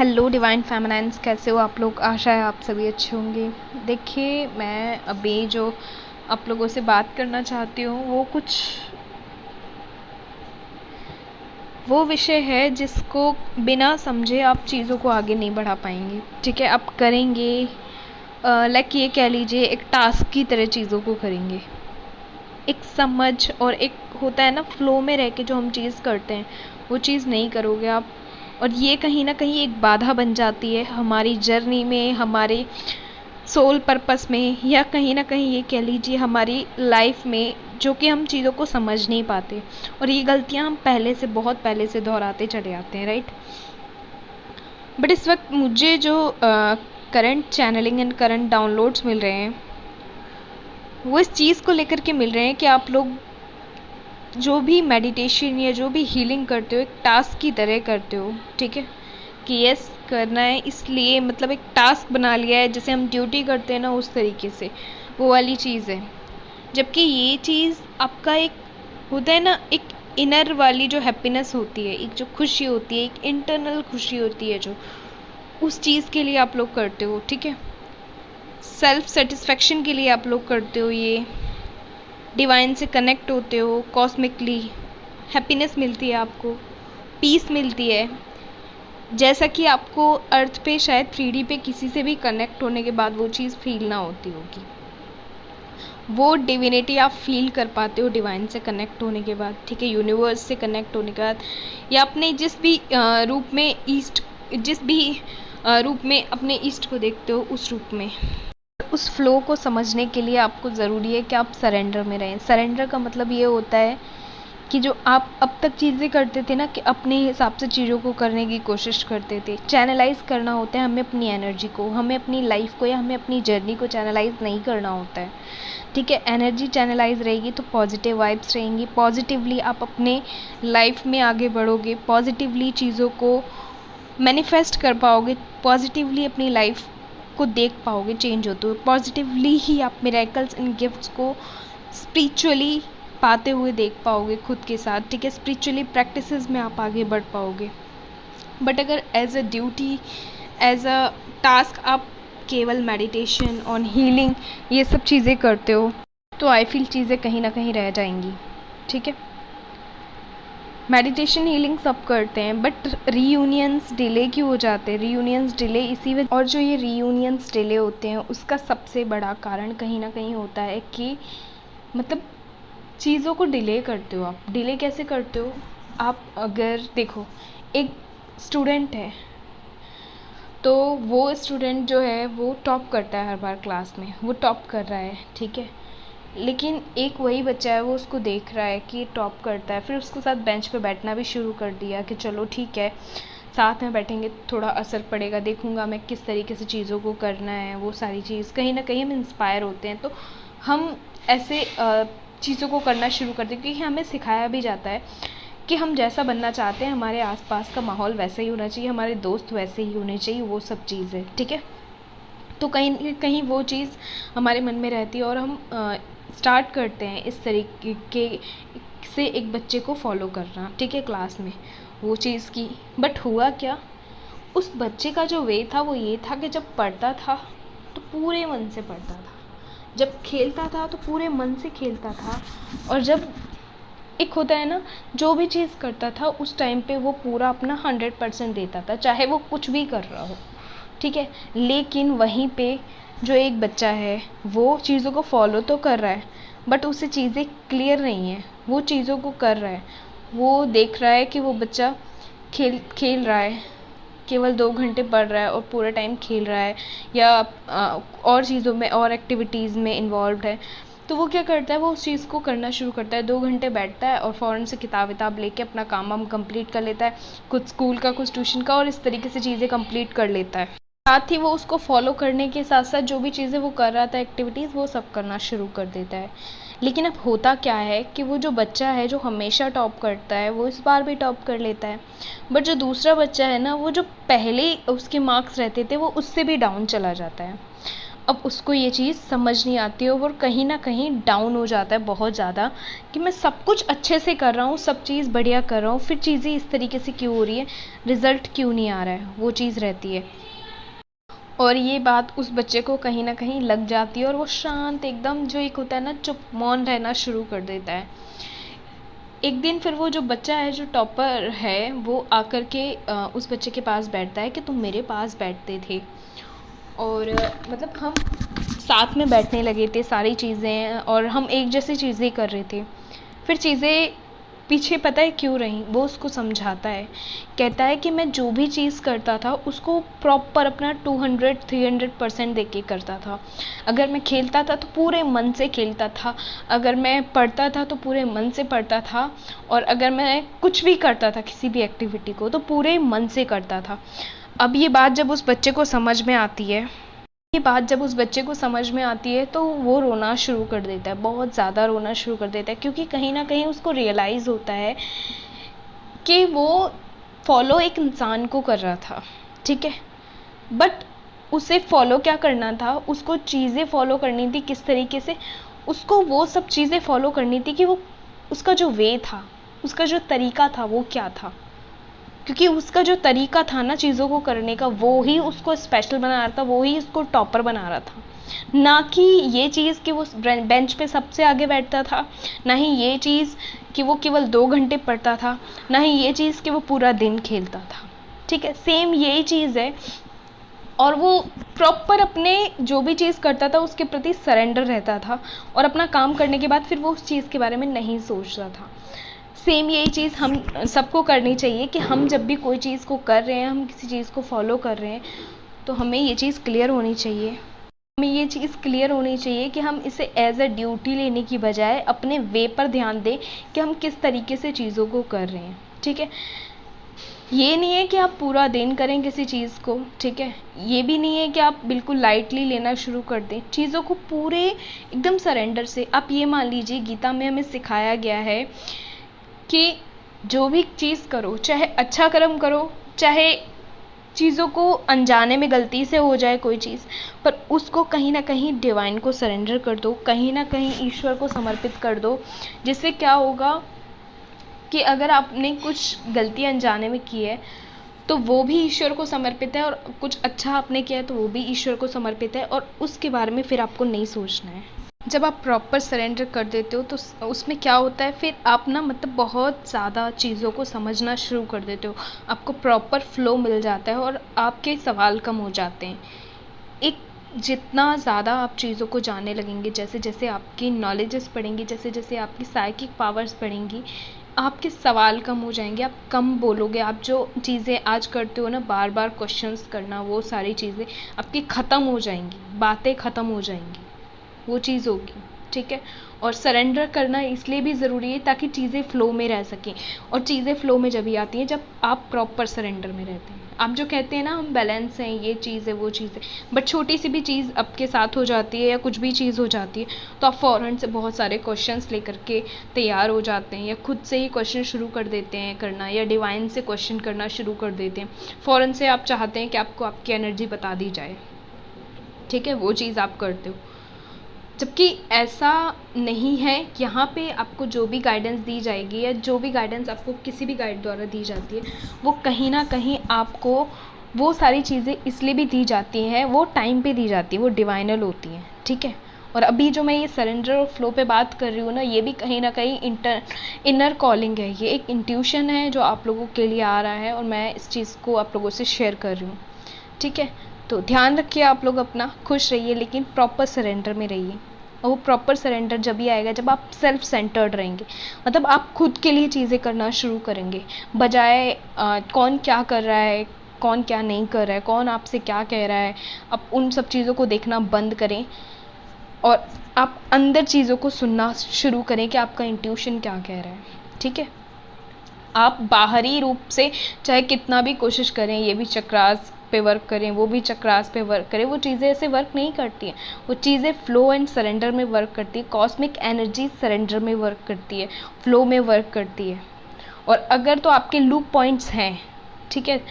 Hello divine फेमिनाइन्स, कैसे हो आप लोग। आशा है आप सभी अच्छे होंगे। देखिए, मैं अभी जो आप लोगों से बात करना चाहती हूँ वो विषय है जिसको बिना समझे आप चीज़ों को आगे नहीं बढ़ा पाएंगे। ठीक है, आप करेंगे लाइक ये कह लीजिए एक टास्क की तरह चीज़ों को करेंगे। एक समझ और एक होता है ना फ्लो में रह के जो हम चीज़ करते हैं वो चीज़ नहीं करोगे आप, और ये कहीं ना कहीं एक बाधा बन जाती है हमारी जर्नी में, हमारे सोल पर्पस में, या कहीं ना कहीं ये कह लीजिए हमारी लाइफ में, जो कि हम चीज़ों को समझ नहीं पाते। और ये गलतियाँ हम बहुत पहले से दोहराते चले आते हैं, राइट। बट इस वक्त मुझे जो current channelling and current downloads मिल रहे हैं वो इस चीज़ को लेकर के मिल रहे हैं कि आप लोग जो भी मेडिटेशन या जो भी हीलिंग करते हो एक टास्क की तरह करते हो। ठीक है, कि यस करना है, इसलिए मतलब एक टास्क बना लिया है, जैसे हम ड्यूटी करते हैं ना उस तरीके से, वो वाली चीज़ है। जबकि ये चीज़ आपका एक होता है ना, एक इनर वाली जो हैप्पीनेस होती है, एक जो खुशी होती है, एक इंटरनल खुशी होती है, जो उस चीज़ के लिए आप लोग करते हो। ठीक है, सेल्फ सेटिस्फेक्शन के लिए आप लोग करते हो, ये डिवाइन से कनेक्ट होते हो, कॉस्मिकली हैप्पीनेस मिलती है, आपको पीस मिलती है। जैसा कि आपको अर्थ पे शायद 3D पे किसी से भी कनेक्ट होने के बाद वो चीज़ फील ना होती होगी, वो डिविनिटी आप फील कर पाते हो डिवाइन से कनेक्ट होने के बाद। ठीक है, यूनिवर्स से कनेक्ट होने के बाद, या अपने जिस भी रूप में अपने ईस्ट को देखते हो उस रूप में। उस फ्लो को समझने के लिए आपको ज़रूरी है कि आप सरेंडर में रहें। सरेंडर का मतलब ये होता है कि जो आप अब तक चीज़ें करते थे ना, कि अपने हिसाब से चीज़ों को करने की कोशिश करते थे, चैनलाइज करना होता है हमें अपनी एनर्जी को, हमें अपनी लाइफ को या हमें अपनी जर्नी को चैनलाइज नहीं करना होता है। ठीक है, एनर्जी चैनलाइज रहेगी तो पॉजिटिव वाइब्स रहेंगी, पॉजिटिवली आप अपने लाइफ में आगे बढ़ोगे, पॉजिटिवली चीज़ों को मैनिफेस्ट कर पाओगे, पॉजिटिवली अपनी लाइफ को देख पाओगे चेंज होते हुए, पॉजिटिवली ही आप मिरेकल्स एंड गिफ्ट्स को स्पिरिचुअली पाते हुए देख पाओगे खुद के साथ। ठीक है, स्पिरिचुअली प्रैक्टिसेस में आप आगे बढ़ पाओगे। बट अगर as a duty, as a task आप केवल मेडिटेशन और हीलिंग ये सब चीज़ें करते हो तो आई फील चीज़ें कहीं ना कहीं रह जाएंगी। ठीक है, मेडिटेशन हीलिंग सब करते हैं, बट रीयूनियंस डिले क्यों हो जाते हैं? रीयूनियंस डिले इसी वजह, और जो ये रीयूनियंस डिले होते हैं उसका सबसे बड़ा कारण कहीं ना कहीं होता है कि मतलब चीज़ों को डिले करते हो आप। डिले कैसे करते हो आप? अगर देखो, एक स्टूडेंट है तो वो स्टूडेंट जो है वो टॉप करता है हर बार क्लास में, वो टॉप कर रहा है। ठीक है, लेकिन एक वही बच्चा है वो उसको देख रहा है कि टॉप करता है, फिर उसके साथ बेंच पे बैठना भी शुरू कर दिया कि चलो ठीक है साथ में बैठेंगे, थोड़ा असर पड़ेगा, देखूंगा मैं किस तरीके से चीज़ों को करना है। वो सारी चीज़ कहीं ना कहीं हम इंस्पायर होते हैं, तो हम ऐसे चीज़ों को करना शुरू कर दें, क्योंकि हमें सिखाया भी जाता है कि हम जैसा बनना चाहते हैं हमारे आसपास का माहौल वैसा ही होना चाहिए, हमारे दोस्त वैसे ही होने चाहिए, वो सब चीज़ें। ठीक है, तो कहीं कहीं वो चीज़ हमारे मन में रहती है और हम स्टार्ट करते हैं इस तरीके से एक बच्चे को फॉलो करना। ठीक है, क्लास में वो चीज़ की, बट हुआ क्या, उस बच्चे का जो वे था वो ये था कि जब पढ़ता था तो पूरे मन से पढ़ता था, जब खेलता था तो पूरे मन से खेलता था, और जब एक होता है ना जो भी चीज़ करता था उस टाइम पे वो पूरा अपना 100% देता था, चाहे वो कुछ भी कर रहा हो। ठीक है, लेकिन वहीं पे जो एक बच्चा है वो चीज़ों को फॉलो तो कर रहा है बट उसे चीज़ें क्लियर नहीं है, वो चीज़ों को कर रहा है, वो देख रहा है कि वो बच्चा खेल रहा है, केवल 2 घंटे पढ़ रहा है और पूरा टाइम खेल रहा है, या और चीज़ों में और एक्टिविटीज़ में इन्वॉल्व है, तो वो क्या करता है, वो उस चीज़ को करना शुरू करता है। 2 घंटे बैठता है और फ़ौरन से किताब लेके अपना काम वाम कंप्लीट कर लेता है, कुछ स्कूल का कुछ ट्यूशन का, और इस तरीके से चीज़ें कंप्लीट कर लेता है। साथ ही वो उसको फॉलो करने के साथ साथ जो भी चीज़ें वो कर रहा था एक्टिविटीज़ वो सब करना शुरू कर देता है। लेकिन अब होता क्या है कि वो जो बच्चा है जो हमेशा टॉप करता है वो इस बार भी टॉप कर लेता है, बट जो दूसरा बच्चा है ना, वो जो पहले उसके मार्क्स रहते थे वो उससे भी डाउन चला जाता है। अब उसको ये चीज़ समझ नहीं आती है और कहीं ना कहीं डाउन हो जाता है बहुत ज़्यादा कि मैं सब कुछ अच्छे से कर रहा हूँ, सब चीज़ बढ़िया कर रहा हूँ, फिर चीज़ें इस तरीके से क्यों हो रही है, रिज़ल्ट क्यों नहीं आ रहा है, वो चीज़ रहती है। और ये बात उस बच्चे को कहीं ना कहीं लग जाती है और वो शांत एकदम, जो एक होता है ना, चुप मौन रहना शुरू कर देता है। एक दिन फिर वो जो बच्चा है, जो टॉपर है, वो आकर के उस बच्चे के पास बैठता है कि तुम मेरे पास बैठते थे, और मतलब हम साथ में बैठने लगे थे, सारी चीज़ें, और हम एक जैसी चीज़ें कर रहे थे। फिर चीज़ें पीछे पता है क्यों रहीं, वो उसको समझाता है। कहता है कि मैं जो भी चीज़ करता था उसको प्रॉपर अपना 200-300% दे के करता था। अगर मैं खेलता था तो पूरे मन से खेलता था, अगर मैं पढ़ता था तो पूरे मन से पढ़ता था, और अगर मैं कुछ भी करता था, किसी भी एक्टिविटी को, तो पूरे मन से करता था। अब ये बात जब उस बच्चे को समझ में आती है, तो वो रोना शुरू कर देता है, बहुत ज़्यादा रोना शुरू कर देता है, क्योंकि कहीं ना कहीं उसको रियलाइज़ होता है कि वो फॉलो एक इंसान को कर रहा था, ठीक है, बट उसे फॉलो क्या करना था, उसको चीज़ें फॉलो करनी थी किस तरीके से, उसको वो सब चीज़ें फॉलो करनी थी कि वो, उसका जो वे था, उसका जो तरीका था, वो क्या था, क्योंकि उसका जो तरीका था ना चीज़ों को करने का, वो ही उसको स्पेशल बना रहा था, वो ही उसको टॉपर बना रहा था। ना कि ये चीज़ कि वो बेंच पे सबसे आगे बैठता था, ना ही ये चीज़ कि वो केवल 2 घंटे पढ़ता था, ना ही ये चीज़ कि वो पूरा दिन खेलता था, ठीक है, सेम यही चीज़ है। और वो प्रॉपर अपने जो भी चीज़ करता था उसके प्रति सरेंडर रहता था, और अपना काम करने के बाद फिर वो उस चीज़ के बारे में नहीं सोचता था। सेम यही चीज़ हम सबको करनी चाहिए कि हम जब भी कोई चीज़ को कर रहे हैं, हम किसी चीज़ को फॉलो कर रहे हैं, तो हमें ये चीज़ क्लियर होनी चाहिए, कि हम इसे एज अ ड्यूटी लेने की बजाय अपने वे पर ध्यान दें कि हम किस तरीके से चीज़ों को कर रहे हैं, ठीक है। ये नहीं है कि आप पूरा दिन करें किसी चीज़ को, ठीक है, ये भी नहीं है कि आप बिल्कुल लाइटली लेना शुरू कर दें चीज़ों को, पूरे एकदम सरेंडर से। आप ये मान लीजिए, गीता में हमें सिखाया गया है कि जो भी चीज़ करो, चाहे अच्छा कर्म करो, चाहे चीज़ों को अनजाने में गलती से हो जाए कोई चीज़, पर उसको कहीं ना कहीं डिवाइन को सरेंडर कर दो, कहीं ना कहीं ईश्वर को समर्पित कर दो। जिससे क्या होगा कि अगर आपने कुछ गलती अनजाने में की है तो वो भी ईश्वर को समर्पित है, और कुछ अच्छा आपने किया है तो वो भी ईश्वर को समर्पित है, और उसके बारे में फिर आपको नहीं सोचना है। जब आप प्रॉपर सरेंडर कर देते हो तो उसमें क्या होता है, फिर आप ना मतलब बहुत ज़्यादा चीज़ों को समझना शुरू कर देते हो, आपको प्रॉपर फ्लो मिल जाता है और आपके सवाल कम हो जाते हैं। एक जितना ज़्यादा आप चीज़ों को जानने लगेंगे, जैसे जैसे आपकी नॉलेजेस बढ़ेंगी, जैसे जैसे आपकी साइकिक पावर्स बढ़ेंगी, आपके सवाल कम हो जाएंगे, आप कम बोलोगे, आप जो चीज़ें आज करते हो ना, बार बार क्वेश्चंस करना, वो सारी चीज़ें आपकी ख़त्म हो जाएंगी, बातें ख़त्म हो जाएंगी, वो चीज़ होगी, ठीक है। और सरेंडर करना इसलिए भी ज़रूरी है ताकि चीज़ें फ़्लो में रह सकें, और चीज़ें फ़्लो में जब ही आती हैं जब आप प्रॉपर सरेंडर में रहते हैं। आप जो कहते हैं ना, हम बैलेंस हैं, ये चीज़ है, वो चीज़ है, बट छोटी सी भी चीज़ आपके साथ हो जाती है या कुछ भी चीज़ हो जाती है तो आप फ़ौरन से बहुत सारे क्वेश्चंस लेकर के तैयार हो जाते हैं, या खुद से ही क्वेश्चन शुरू कर देते हैं करना, या डिवाइन से क्वेश्चन करना शुरू कर देते हैं। फ़ौरन से आप चाहते हैं कि आपको आपकी एनर्जी बता दी जाए, ठीक है, वो चीज़ आप करते हो। जबकि ऐसा नहीं है, यहाँ पे आपको जो भी गाइडेंस दी जाएगी या जो भी गाइडेंस आपको किसी भी गाइड द्वारा दी जाती है, वो कहीं ना कहीं आपको वो सारी चीज़ें इसलिए भी दी जाती हैं, वो टाइम पे दी जाती है, वो डिवाइनल होती हैं, ठीक है। और अभी जो मैं ये सरेंडर और फ्लो पे बात कर रही हूँ ना, ये भी कहीं ना कहीं इनर कॉलिंग है, ये एक इंट्यूशन है जो आप लोगों के लिए आ रहा है, और मैं इस चीज़ को आप लोगों से शेयर कर रही हूँ, ठीक है। तो ध्यान रखिए आप लोग अपना, खुश रहिए, लेकिन प्रॉपर सरेंडर में रहिए। और वो प्रॉपर सरेंडर जब भी आएगा जब आप सेल्फ सेंटर्ड रहेंगे, मतलब आप खुद के लिए चीज़ें करना शुरू करेंगे, बजाय कौन क्या कर रहा है, कौन क्या नहीं कर रहा है, कौन आपसे क्या कह रहा है, आप उन सब चीज़ों को देखना बंद करें और आप अंदर चीज़ों को सुनना शुरू करें कि आपका इंट्यूशन क्या कह रहा है, ठीक है। आप बाहरी रूप से चाहे कितना भी कोशिश करें, ये भी चक्रास पे वर्क करें, वो भी चक्रास पे वर्क करें, वो चीज़ें ऐसे वर्क नहीं करती हैं, वो चीज़ें फ्लो एंड सरेंडर में वर्क करती है, कॉस्मिक एनर्जी सरेंडर में वर्क करती है, फ्लो में वर्क करती है। और अगर तो आपके लूप पॉइंट्स हैं, ठीक है,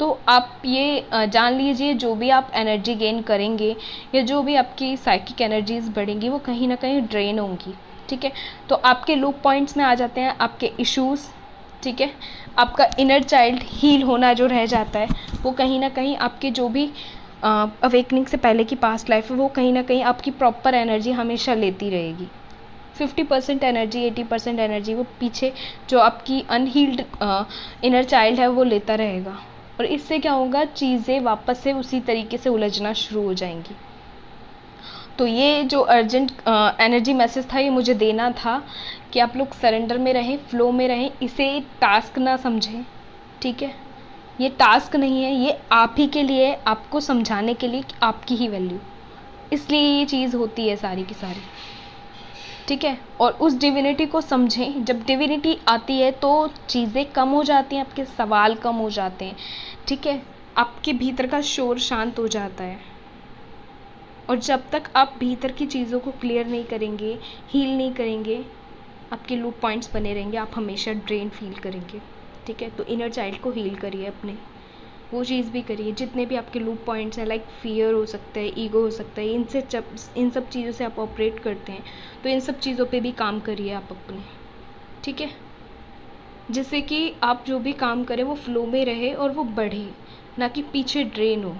तो आप ये जान लीजिए जो भी आप एनर्जी गेन करेंगे या जो भी आपकी साइकिक एनर्जीज़ बढ़ेंगी वो कहीं ना कहीं ड्रेन होंगी, ठीक है। तो आपके लो पॉइंट्स में आ जाते हैं आपके इश्यूज़, ठीक है। आपका इनर चाइल्ड हील होना जो रह जाता है वो कहीं ना कहीं आपके जो भी अवेकनिंग से पहले की पास्ट लाइफ है वो कहीं ना कहीं आपकी प्रॉपर एनर्जी हमेशा लेती रहेगी। 50% एनर्जी 80% एनर्जी वो पीछे जो आपकी अनहील्ड इनर चाइल्ड है वो लेता रहेगा, और इससे क्या होगा, चीज़ें वापस से उसी तरीके से उलझना शुरू हो जाएंगी। तो ये जो अर्जेंट एनर्जी मैसेज था ये मुझे देना था कि आप लोग सरेंडर में रहें, फ्लो में रहें, इसे टास्क ना समझें, ठीक है। ये टास्क नहीं है, ये आप ही के लिए, आपको समझाने के लिए कि आपकी ही वैल्यू, इसलिए ये चीज़ होती है सारी की सारी, ठीक है। और उस डिविनिटी को समझें। जब डिविनिटी आती है तो चीज़ें कम हो जाती हैं, आपके सवाल कम हो जाते हैं, ठीक है। आपके भीतर का शोर शांत हो जाता है। और जब तक आप भीतर की चीज़ों को क्लियर नहीं करेंगे, हील नहीं करेंगे, आपके लूप पॉइंट्स बने रहेंगे, आप हमेशा ड्रेन फील करेंगे, ठीक है। तो इनर चाइल्ड को हील करिए अपने, वो चीज़ भी करिए। जितने भी आपके लूप पॉइंट्स हैं, लाइक फियर हो सकता है, ईगो हो सकता है, इन सब चीज़ों से आप ऑपरेट करते हैं, तो इन सब चीज़ों पे भी काम करिए आप अपने, ठीक है। जिससे कि आप जो भी काम करें वो फ्लो में रहे और वो बढ़े, ना कि पीछे ड्रेन हो,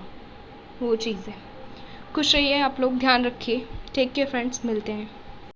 वो चीज़ है। खुश रहिए आप लोग, ध्यान रखिए। टेक केयर फ्रेंड्स, मिलते हैं।